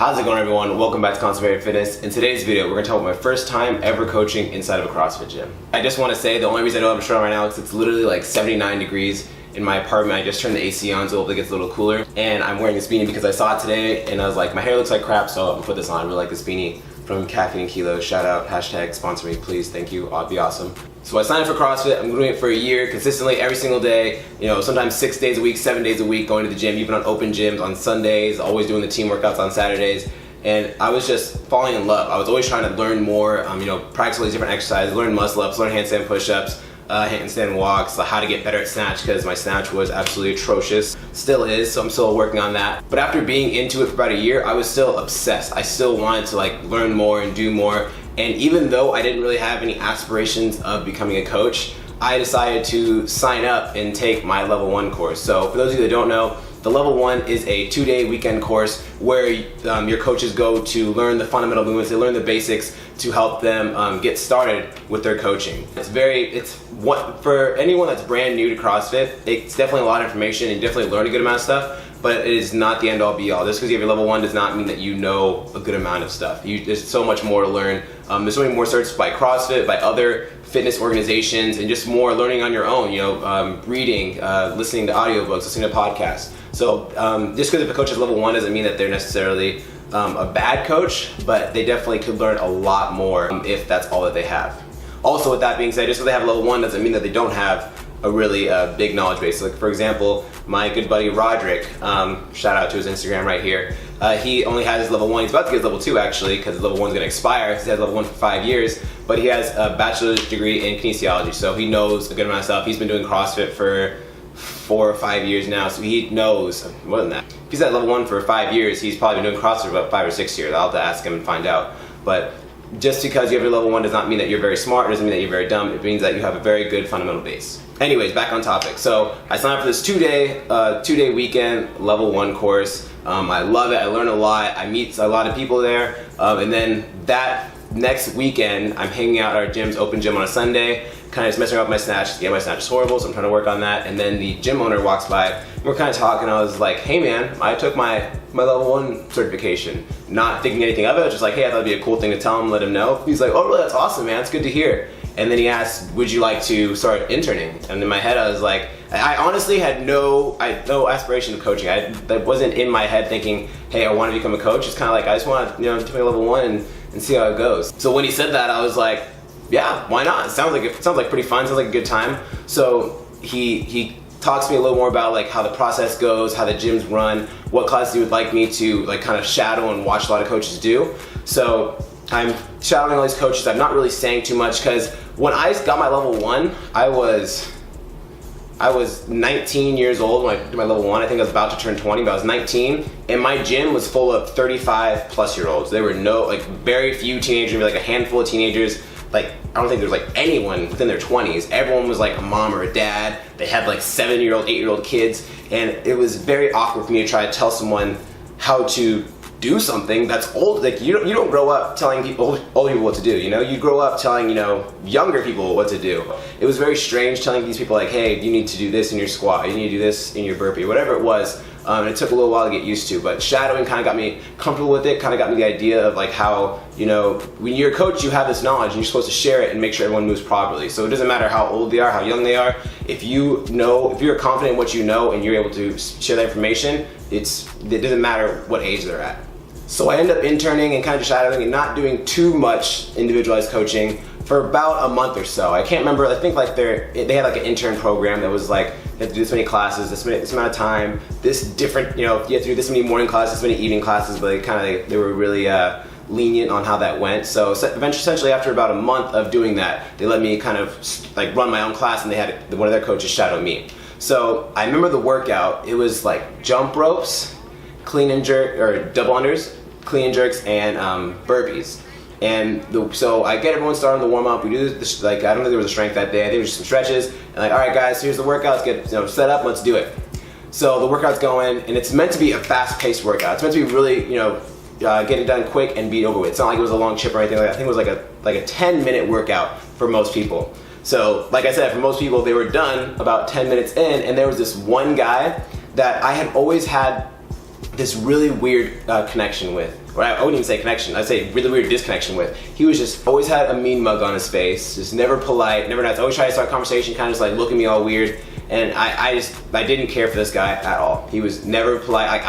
How's it going, everyone? Welcome back to Concentrated Fitness. In today's video, we're going to talk about my first time ever coaching inside of a CrossFit gym. I just want to say the only reason I don't have a shirt on right now is it's literally like 79 degrees in my apartment. I just turned the AC on so hopefully it gets a little cooler. And I'm wearing this beanie because I saw it today and I was like, my hair looks like crap, so I'm going to put this on. I really like this beanie from Caffeine and Kilos. Shout out, hashtag sponsor me, please. Thank you. That'd be awesome. So I signed up for CrossFit. I'm doing it for a year consistently every single day, sometimes 6 days a week, 7 days a week, going to the gym, even on open gyms on Sundays, always doing the team workouts on Saturdays. And I was just falling in love. I was always trying to learn more, practice all these different exercises, learn muscle ups, learn handstand push-ups, handstand walks, how to get better at snatch, because my snatch was absolutely atrocious. Still is, so I'm still working on that. But after being into it for about a year, I was still obsessed. I still wanted to learn more and do more. And even though I didn't really have any aspirations of becoming a coach, I decided to sign up and take my level 1 course. So for those of you that don't know, the level 1 is a 2-day weekend course where your coaches go to learn the fundamental movements, they learn the basics to help them get started with their coaching. For anyone that's brand new to CrossFit, it's definitely a lot of information and definitely learn a good amount of stuff, but it is not the end all be all. Just because you have your level 1 does not mean that you know a good amount of stuff. There's so much more to learn. There's so many more certs by CrossFit, by other fitness organizations, and just more learning on your own, reading, listening to audiobooks, listening to podcasts. So just because if a coach is level 1 doesn't mean that they're necessarily a bad coach, but they definitely could learn a lot more if that's all that they have. Also, with that being said, just because they have level 1 doesn't mean that they don't have a really big knowledge base. Like for example, my good buddy Roderick, shout out to his Instagram right here, he only has his level 1, he's about to get his level 2 actually, because his level 1 is going to expire. He has level 1 for 5 years, but he has a bachelor's degree in kinesiology, so he knows a good amount of stuff. He's been doing CrossFit for 4 or 5 years now, so he knows more than that. If he's at level 1 for 5 years, he's probably been doing CrossFit for about 5 or 6 years. I'll have to ask him and find out. But just because you have your level 1 does not mean that you're very smart, it doesn't mean that you're very dumb, it means that you have a very good fundamental base. Anyways, back on topic. So I signed up for this 2-day weekend level 1 course. I love it, I learn a lot, I meet a lot of people there, and then that next weekend I'm hanging out at our gym's open gym on a Sunday, kind of just messing around with my snatch. Yeah, my snatch is horrible, so I'm trying to work on that. And then the gym owner walks by, and we're kind of talking. I was like, hey man, I took my level 1 certification. Not thinking anything of it, just like, hey, I thought it'd be a cool thing to tell him, let him know. He's like, oh really, that's awesome man, it's good to hear. And then he asked, would you like to start interning? And in my head I was like, I honestly had no aspiration of coaching. That wasn't in my head thinking, hey, I want to become a coach. It's kind of like, I just want to take my level 1 and see how it goes. So when he said that, I was like, yeah, why not? It sounds like pretty fun. Sounds like a good time. So he talks to me a little more about how the process goes, how the gyms run, what classes he would like me to kind of shadow and watch a lot of coaches do. So I'm shadowing all these coaches. I'm not really saying too much because when I got my level 1, I was 19 years old when I did my level 1. I think I was about to turn 20, but I was 19, and my gym was full of 35 plus year olds. There were very few teenagers, maybe a handful of teenagers. I don't think there was anyone within their 20s. Everyone was a mom or a dad. They had 7-year-old, 8-year-old kids, and it was very awkward for me to try to tell someone how to do something that's old. You don't grow up telling old people what to do, you grow up telling younger people what to do. It was very strange telling these people hey, you need to do this in your squat, you need to do this in your burpee, whatever it was. It took a little while to get used to, but shadowing kind of got me comfortable with it, kind of got me the idea of how, when you're a coach, you have this knowledge and you're supposed to share it and make sure everyone moves properly. So it doesn't matter how old they are, how young they are. If you're confident in what you know and you're able to share that information, it doesn't matter what age they're at. So I ended up interning and kind of shadowing and not doing too much individualized coaching for about a month or so. I can't remember, I think they had an intern program that was you have to do this many classes, this amount of time, this different, you have to do this many morning classes, this many evening classes, but they were really lenient on how that went. So essentially after about a month of doing that, they let me kind of run my own class, and they had one of their coaches shadow me. So I remember the workout, it was jump ropes, clean and jerk, or double unders, clean and jerks, and burpees. And so I get everyone started on the warm up. We do this, I don't think there was a strength that day. There was just some stretches, and all right guys, here's the workout. Let's get set up. Let's do it. So the workout's going, and it's meant to be a fast-paced workout. It's meant to be really, get it done quick and be over with. It's not like it was a long chip or anything like that. I think it was like a 10-minute workout for most people. So like I said, for most people, they were done about 10 minutes in, and there was this one guy that I had always had this really weird connection with, or I wouldn't even say connection, I'd say really weird disconnection with. He was just always had a mean mug on his face, just never polite, never nice, always try to start a conversation, kind of just like look at me all weird. And I didn't care for this guy at all. He was never polite. Like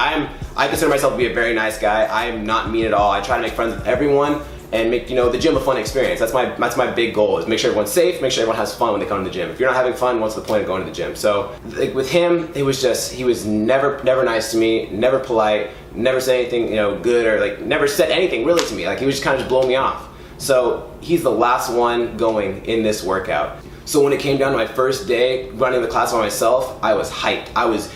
I consider myself to be a very nice guy. I am not mean at all. I try to make friends with everyone and make the gym a fun experience. That's my big goal, is make sure everyone's safe, make sure everyone has fun when they come to the gym. If you're not having fun, what's the point of going to the gym? So like, with him, it was just, he was never nice to me, never polite, never said anything good, or like never said anything really to me. Like he was just kind of just blowing me off. So he's the last one going in this workout. So when it came down to my first day running the class by myself, I was hyped. I was,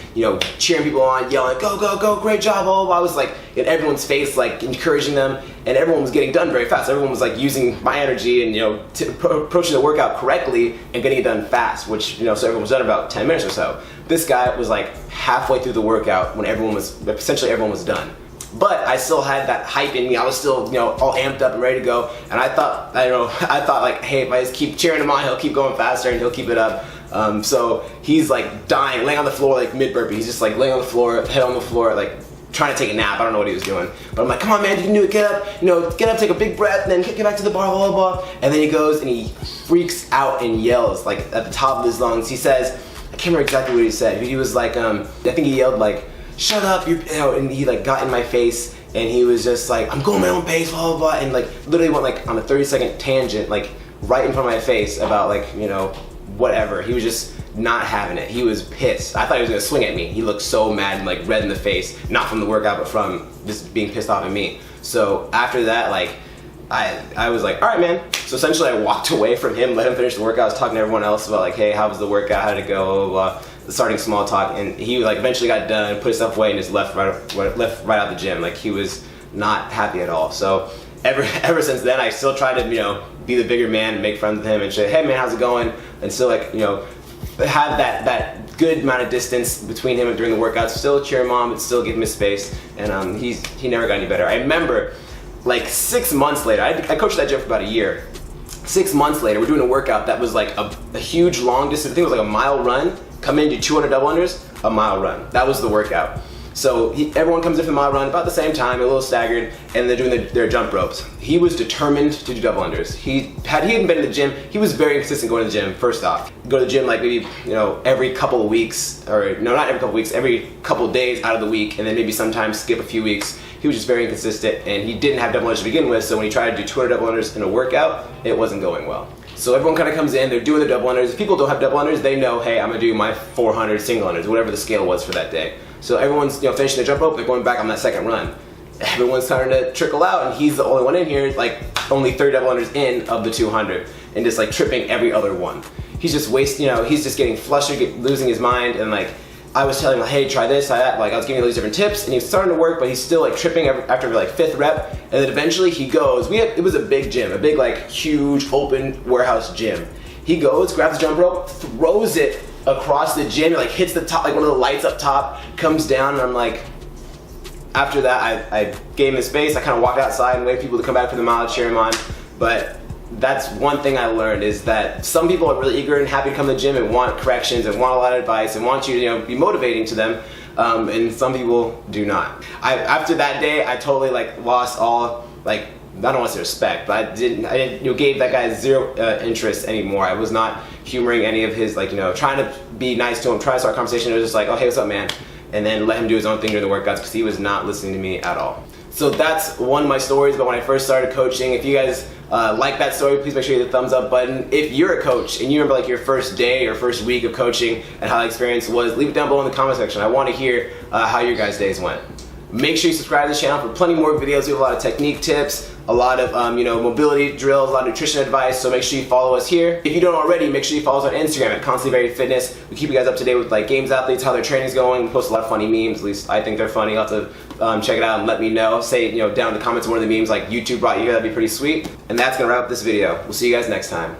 cheering people on, yelling, go, go, go, great job, blah, blah, blah. I was like in everyone's face, like encouraging them, and everyone was getting done very fast. Everyone was like using my energy and, approaching the workout correctly and getting it done fast, which, so everyone was done in about 10 minutes or so. This guy was like halfway through the workout when essentially everyone was done. But I still had that hype in me. I was still, all amped up and ready to go. And I thought like, hey, if I just keep cheering him on, he'll keep going faster and he'll keep it up. So he's like dying, laying on the floor, like mid-burpee. He's just like laying on the floor, head on the floor, like trying to take a nap. I don't know what he was doing. But I'm like, come on, man, you can do it. Get up, get up, take a big breath, and then get back to the bar, blah, blah, blah. And then he goes and he freaks out and yells, like at the top of his lungs. He says, I can't remember exactly what he said. He was like, I think he yelled like, shut up, and he like got in my face and he was just like, I'm going my own pace, blah, blah, blah, and like literally went like on a 30-second tangent, like right in front of my face about like, whatever. He was just not having it. He was pissed. I thought he was gonna swing at me. He looked so mad and like red in the face, not from the workout, but from just being pissed off at me. So after that, like, I was like, all right, man. So essentially I walked away from him, let him finish the workout. I was talking to everyone else about like, hey, how was the workout? How did it go? Blah, blah, blah. Starting small talk, and he like eventually got done, put his stuff away, and just left right out the gym. Like he was not happy at all. So ever since then, I still try to be the bigger man and make friends with him and say, hey man, how's it going? And still like have that good amount of distance between him and during the workouts. Still cheer him on, but still give him his space. And he never got any better. I remember like 6 months later, I coached that gym for about a year. 6 months later, we're doing a workout that was like a huge long distance. I think it was like a mile run. Come in, do 200 double unders, a mile run. That was the workout. So everyone comes in for the mile run about the same time, a little staggered, and they're doing their jump ropes. He was determined to do double unders. He hadn't been to the gym. He was very consistent going to the gym, first off. Go to the gym like maybe, every couple of weeks, or no, not every couple of weeks, every couple of days out of the week, and then maybe sometimes skip a few weeks. He was just very inconsistent, and he didn't have double unders to begin with, so when he tried to do 200 double unders in a workout, it wasn't going well. So everyone kind of comes in, they're doing the double unders. If people don't have double unders, they know, hey, I'm gonna do my 400 single unders, whatever the scale was for that day. So everyone's finishing their jump rope, they're going back on that second run. Everyone's starting to trickle out, and he's the only one in here, like only 30 double unders in of the 200, and just like tripping every other one. He's just wasting, he's just getting flustered, losing his mind, and like I was telling him, hey, try this, try that. Like I was giving him all these different tips, and he was starting to work, but he's still like tripping after like 5th rep. And then eventually he goes. It was a big gym, a big like huge open warehouse gym. He goes, grabs the jump rope, throws it across the gym, like hits the top, like one of the lights up top, comes down, and I'm like, after that, I gave him his space. I kind of walked outside and waited for people to come back for the mile to cheer him on. But that's one thing I learned, is that some people are really eager and happy to come to the gym and want corrections and want a lot of advice and want you to be motivating to them, and some people do not. After that day, I totally like lost all, like, I don't want to say respect, but I didn't gave that guy zero interest anymore. I was not humoring any of his, like, trying to be nice to him, trying to start a conversation. It was just like, oh, hey, what's up, man? And then let him do his own thing during the workouts, because he was not listening to me at all. So that's one of my stories about when I first started coaching. If you guys like that story, please make sure you hit the thumbs up button. If you're a coach and you remember like your first day or first week of coaching and how the experience was, leave it down below in the comment section. I want to hear how your guys' days went. Make sure you subscribe to the channel for plenty more videos. We have a lot of technique tips, a lot of mobility drills, a lot of nutrition advice, so make sure you follow us here. If you don't already, make sure you follow us on Instagram at ConstantlyVaryFitness. We keep you guys up to date with like games athletes, how their training's going. We post a lot of funny memes, at least I think they're funny. You'll have to check it out and let me know. Say down in the comments one of the memes like YouTube brought you here, that'd be pretty sweet. And that's gonna wrap up this video. We'll see you guys next time.